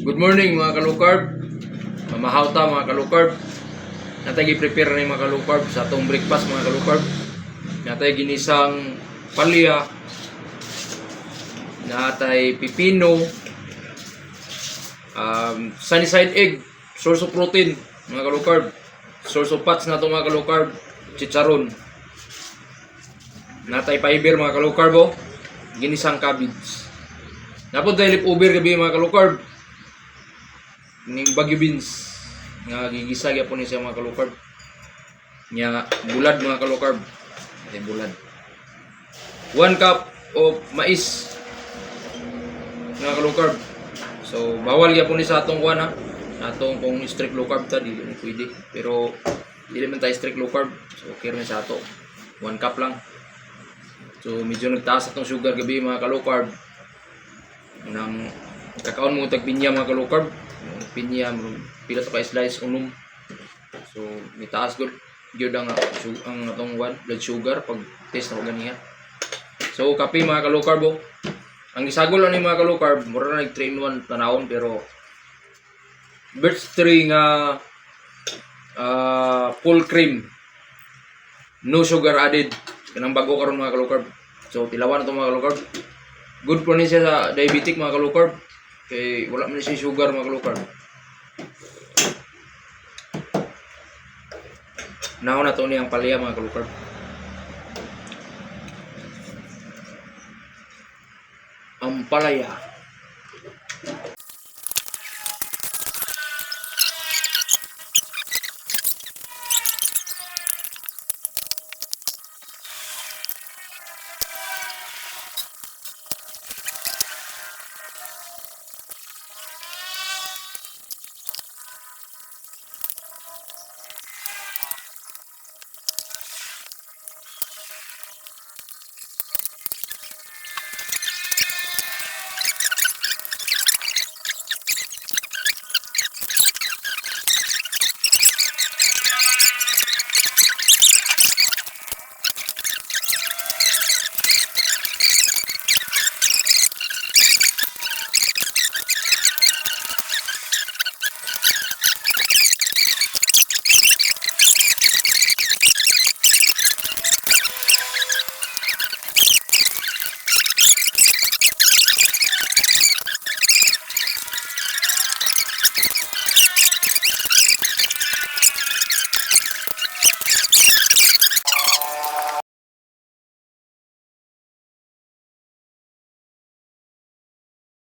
Good morning mga kalukarb. Mamahaw ta mga kalukarb. Natay gi-prepare ni mga kalukarb sa atong breakfast mga kalukarb. Natay ginisang palya. Natay pipino. Sunny side egg, source of protein mga kalukarb. Source of fats na ito mga kalukarb. Chicharon. Natay fiber mga kalukarb oh. Ginisang cabbage. Napod tayo lip-over gabi mga kalukarb. Ning bagyo beans nga gigisa gyapon ni siya mga kalukarb. Nya bulad mga kalukarb. Ay bulad. 1 cup of mais mga kalukarb. So bawal gyapon ni sa atong kuan ha. Atong kung strict low carb ta dili ni pwede. Pero dili man tayo strict low carb. So okay rin sa ato. 1 cup lang. So medyo nagtaas atong sugar gabi mga kalukarb. Nang kakaon mo tagpinya mga kalukarb. Pinya pila to ka slice unom. So mitaas gud gyud ang atong blood sugar pag test na ganiya. So kape mga kalukarb oh. Ang gisagol ani mga kalukarb mura na nag 3 in 1 tanawon pero birch tree nga full cream, no sugar added, kanang bago karon mga kalukarb. So tilawan to mga kalukarb. Good po ni siya sa diabetic mga kalukarb. Kay wala man siya sugar mga kalukarb. Naon na to ni ang palya mga kalukarb. Ang palaya.